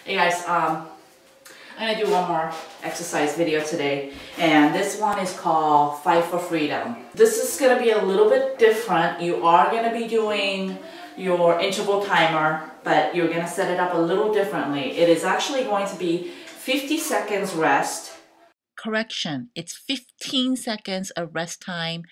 Hey guys, I'm gonna do one more exercise video today, and this one is called Fight for Freedom. This is gonna be a little bit different. You are gonna be doing your interval timer, but you're gonna set it up a little differently. It is actually going to be 50 seconds rest. Correction, it's 15 seconds of rest time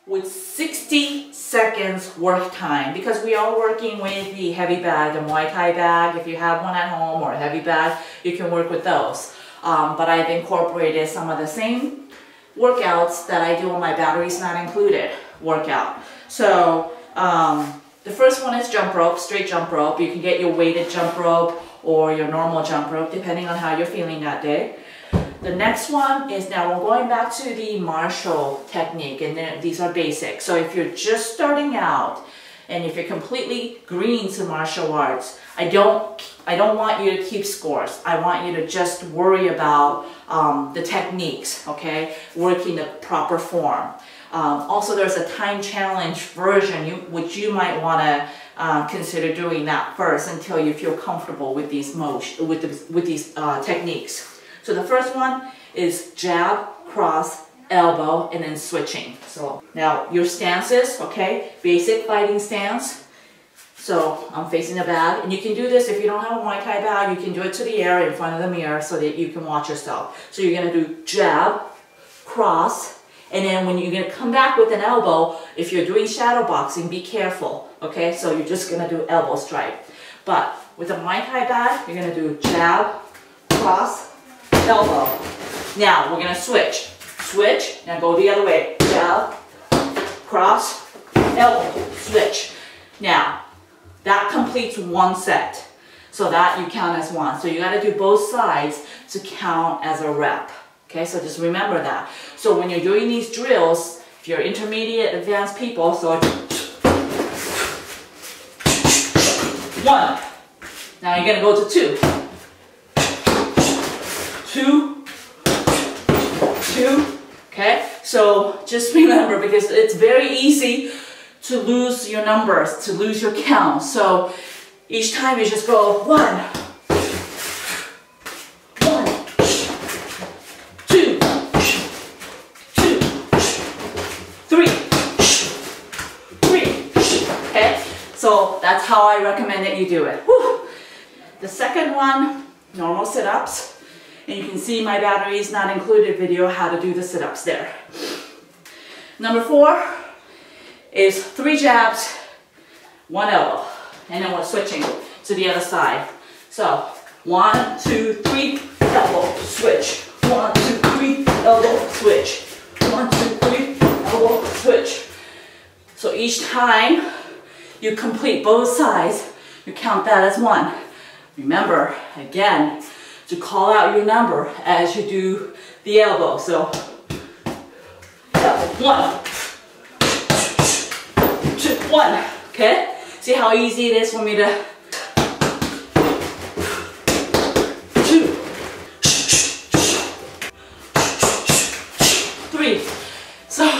with 60 seconds work time, because we are working with the heavy bag, the Muay Thai bag. If you have one at home or a heavy bag, you can work with those. But I've incorporated some of the same workouts that I do on my batteries not included workout. So the first one is jump rope, straight jump rope. You can get your weighted jump rope or your normal jump rope depending on how you're feeling that day. The next one is, now we're going back to the martial technique, and these are basic. So if you're just starting out and if you're completely green to martial arts, I don't want you to keep scores. I want you to just worry about the techniques, okay? Working the proper form. Also, there's a time challenge version which you might want to consider doing that first until you feel comfortable with these techniques. So the first one is jab, cross, elbow, and then switching. So now your stances, okay? Basic fighting stance. So I'm facing the bag, and you can do this if you don't have a Muay Thai bag. You can do it to the air in front of the mirror so that you can watch yourself. So you're gonna do jab, cross, and then when you're gonna come back with an elbow, if you're doing shadow boxing, be careful, okay? So you're just gonna do elbow strike. But with a Muay Thai bag, you're gonna do jab, cross, elbow. Now we're gonna switch. Switch, now go the other way. Jab, cross, elbow, switch. Now, that completes one set. So that you count as one. So you gotta do both sides to count as a rep. Okay, so just remember that. So when you're doing these drills, if you're intermediate, advanced people, so one. Now you're gonna go to two. Two, okay? So just remember, because it's very easy to lose your numbers, to lose your count. So each time you just go one, two, three, okay? So that's how I recommend that you do it. Whew. The second one, normal sit-ups. And you can see my batteries not included video how to do the sit-ups there. Number 4 is 3 jabs, 1 elbow. And then we're switching to the other side. So 1, 2, 3, elbow, switch. 1, 2, 3, elbow, switch. 1, 2, 3, elbow, switch. So each time you complete both sides, you count that as 1. Remember, again, to call out your number as you do the elbow. So, 1, 2, 1, okay? See how easy it is for me to 2, 3. So,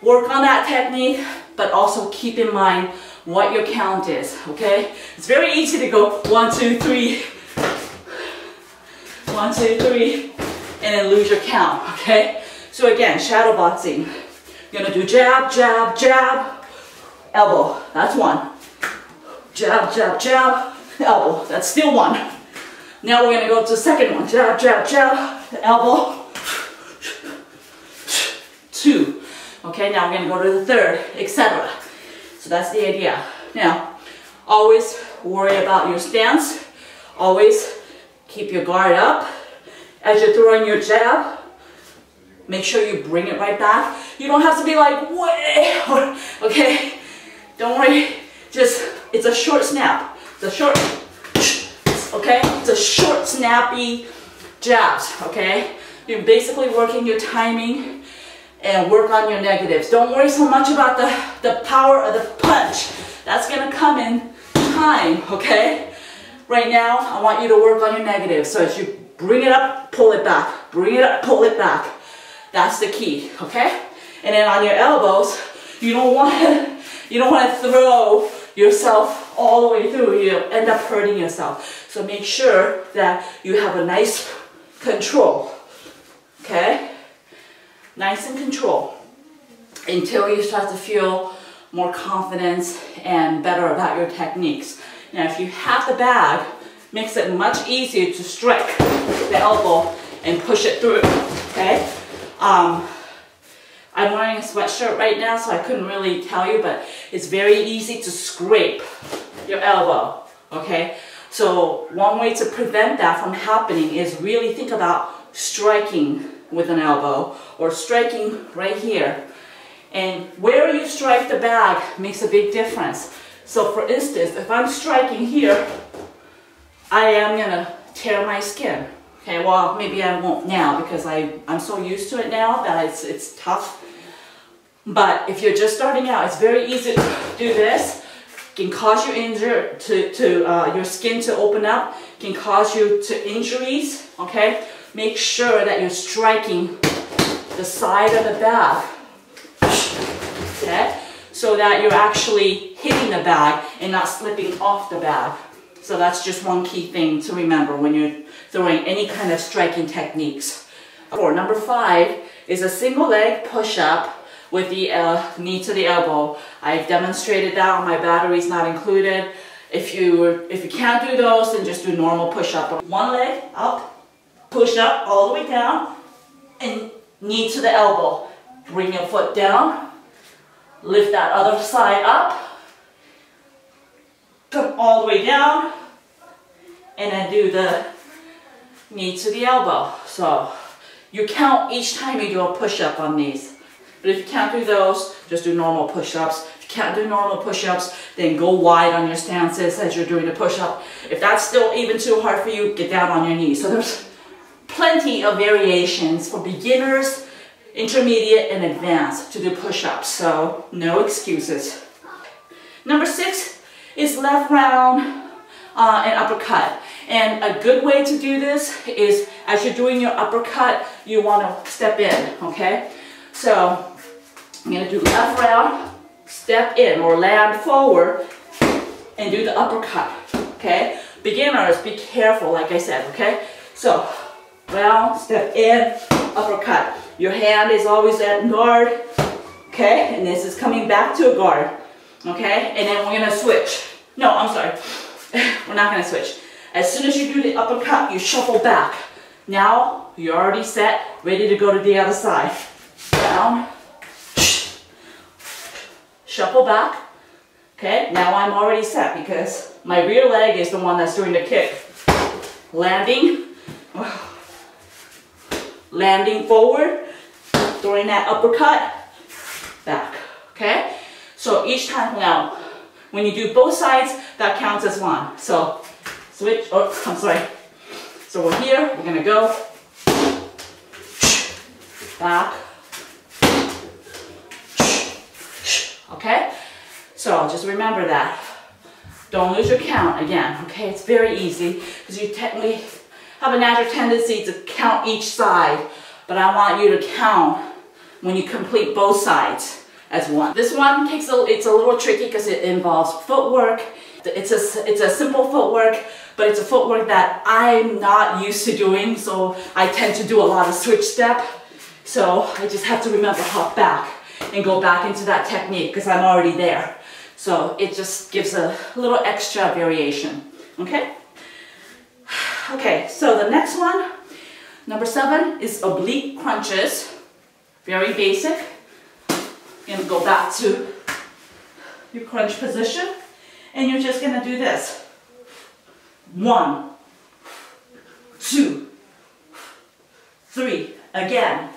work on that technique, but also keep in mind what your count is, okay? It's very easy to go 1, 2, 3, 1, 2, 3, and then lose your count, okay? So again, shadow boxing. You're gonna do jab, jab, jab, elbow. That's 1. Jab, jab, jab, elbow. That's still 1. Now we're gonna go to the second one. Jab, jab, jab, elbow. 2. Okay, now we're gonna go to the third, etc. So that's the idea. Now, always worry about your stance. Always keep your guard up. As you're throwing your jab, make sure you bring it right back. You don't have to be like, way, okay? Don't worry, just, it's a short snap. It's a short, okay? It's a short, snappy jabs, okay? You're basically working your timing and work on your negatives. Don't worry so much about the power of the punch. That's gonna come in time, okay? Right now, I want you to work on your negatives. So as you bring it up, pull it back. Bring it up, pull it back. That's the key, okay? And then on your elbows, you don't want to throw yourself all the way through, you end up hurting yourself. So make sure that you have a nice control, okay? Nice and control until you start to feel more confidence and better about your techniques. Now, if you have the bag, makes it much easier to strike the elbow and push it through, okay? I'm wearing a sweatshirt right now, so I couldn't really tell you, but it's very easy to scrape your elbow, okay? So one way to prevent that from happening is really think about striking with an elbow or striking right here. And where you strike the bag makes a big difference. So for instance, if I'm striking here, I am gonna tear my skin. Okay, well, maybe I won't now because I'm so used to it now that it's tough. But if you're just starting out, it's very easy to do this. Can cause you your skin to open up, can cause you to injuries, okay? Make sure that you're striking the side of the bag, okay? So that you're actually hitting the bag and not slipping off the bag. So that's just one key thing to remember when you're throwing any kind of striking techniques. Number 5 is a single leg push-up with the knee to the elbow. I've demonstrated that on my batteries not included. If you can't do those, then just do normal push-up. One leg up, push up all the way down, and knee to the elbow. Bring your foot down, lift that other side up, come all the way down, and then do the knee to the elbow. So you count each time you do a push-up on these. But if you can't do those, just do normal push-ups. If you can't do normal push-ups, then go wide on your stances as you're doing the push-up. If that's still even too hard for you, get down on your knees. So there's plenty of variations for beginners, intermediate, and advanced to do push-ups. So no excuses. Number 6 is left round and uppercut. And a good way to do this is as you're doing your uppercut, you want to step in, okay? So I'm going to do left round, step in or land forward and do the uppercut, okay? Beginners, be careful, like I said, okay? So round, step in, uppercut. Your hand is always at guard, okay? And this is coming back to a guard, okay? And then we're going to switch. No, I'm sorry. We're not going to switch. As soon as you do the uppercut, you shuffle back. Now you're already set, ready to go to the other side. Down, shuffle back. Okay, now I'm already set because my rear leg is the one that's doing the kick. Landing, landing forward, throwing that uppercut, back. Okay, so each time now, when you do both sides, that counts as one. So switch, oh, I'm sorry. So we're here, we're gonna go back. Okay, so just remember that. Don't lose your count again, okay? It's very easy because you technically have a natural tendency to count each side, but I want you to count when you complete both sides as one. This one it's a little tricky because it involves footwork. It's a simple footwork, but it's a footwork that I'm not used to doing, so I tend to do a lot of switch step. So I just have to remember hop back and go back into that technique because I'm already there. So it just gives a little extra variation, okay? Okay, so the next one, number 7, is oblique crunches. Very basic. You're gonna go back to your crunch position and you're just gonna do this. 1, 2, 3. Again,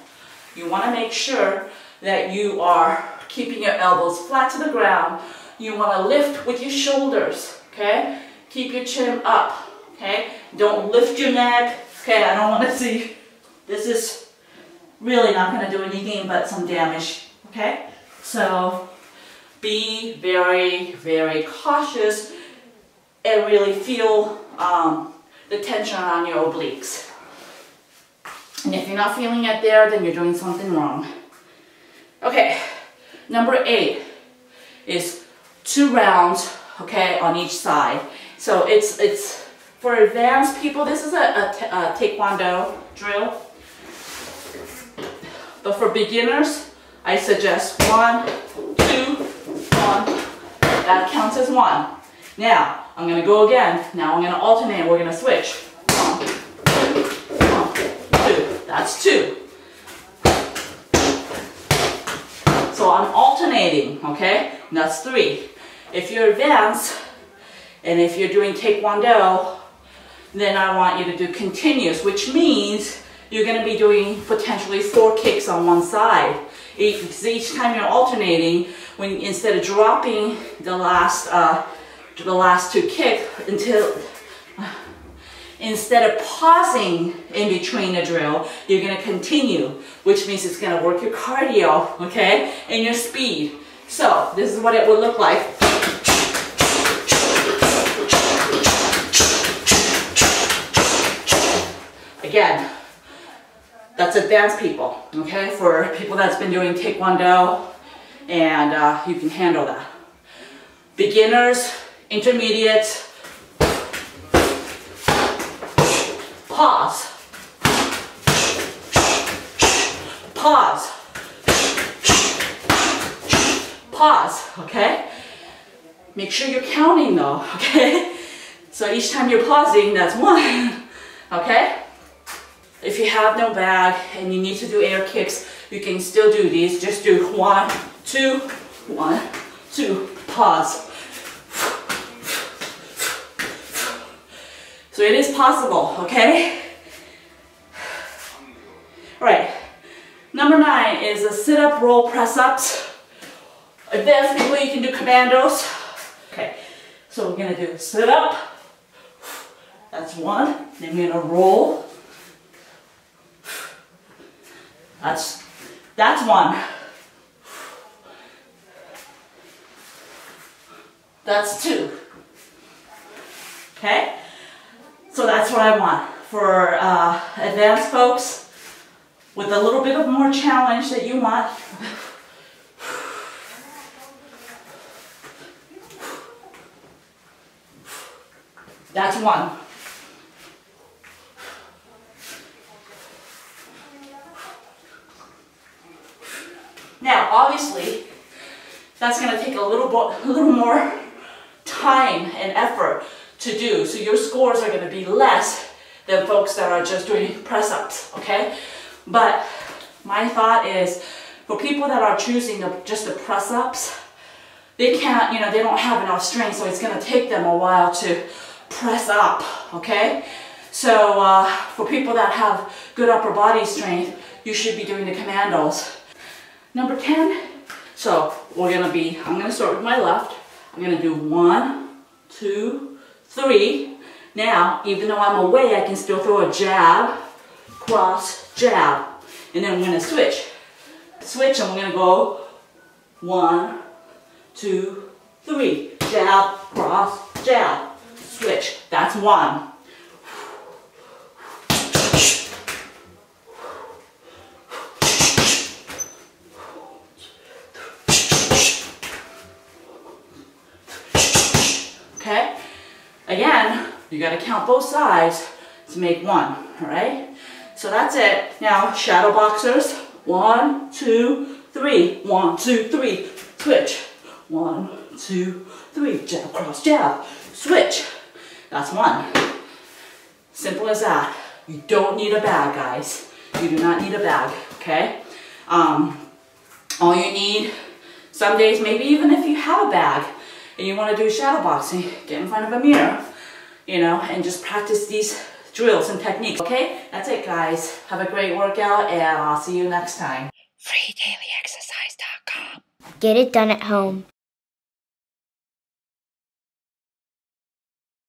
you wanna make sure that you are keeping your elbows flat to the ground. You want to lift with your shoulders, okay? Keep your chin up, okay? Don't lift your neck, okay? I don't want to see. This is really not going to do anything but some damage, okay? So be very, very cautious and really feel the tension on your obliques. And if you're not feeling it there, then you're doing something wrong. Okay, number 8 is 2 rounds okay, on each side. So it's for advanced people, this is a Taekwondo drill. But for beginners, I suggest 1, 2, 1. That counts as 1. Now, I'm going to go again. Now I'm going to alternate. We're going to switch. 1, 2, 1, 2. That's 2. So I'm alternating, okay? And that's 3. If you're advanced, and if you're doing Taekwondo, then I want you to do continuous, which means you're going to be doing potentially 4 kicks on one side. Each time you're alternating, when instead of dropping the last 2 kicks instead of pausing in between the drill, you're going to continue, which means it's going to work your cardio, okay, and your speed. So this is what it would look like. Again, that's advanced people, okay? For people that's been doing Taekwondo, and you can handle that. Beginners, intermediate, pause, pause, pause, okay? Make sure you're counting though, okay? So each time you're pausing, that's 1, okay? If you have no bag and you need to do air kicks, you can still do these. Just do 1, 2, 1, 2, pause. So it is possible, okay? All right, number 9 is a sit-up roll press-ups. Advanced people, you can do commandos. Okay, so we're gonna do sit-up. That's 1, then we're gonna roll. That's 1. That's 2. Okay? So that's what I want for advanced folks with a little bit of more challenge that you want. That's 1. Now, obviously, that's going to take a little more time and effort to do. So your scores are going to be less than folks that are just doing press-ups, okay? But my thought is, for people that are choosing just the press-ups, they can't, they don't have enough strength, so it's going to take them a while to press up, okay? So for people that have good upper body strength, you should be doing the commandos. Number 10, so I'm gonna start with my left. I'm gonna do 1, 2, 3. Now, even though I'm away, I can still throw a jab, cross, jab. And then I'm gonna switch. Switch, and we're gonna go 1, 2, 3. Jab, cross, jab, switch. That's 1. Okay? Again, you gotta count both sides to make 1, all right? So that's it. Now, shadow boxers, 1, 2, 3. 1, 2, 3. Switch. 1, 2, 3. Jab, cross, jab. Switch. That's 1. Simple as that. You don't need a bag, guys. You do not need a bag, okay? All you need, some days, maybe even if you have a bag and you want to do shadow boxing, get in front of a mirror, and just practice these drills and techniques, okay? That's it, guys. Have a great workout, and I'll see you next time. freedailyexercise.com. Get it done at home.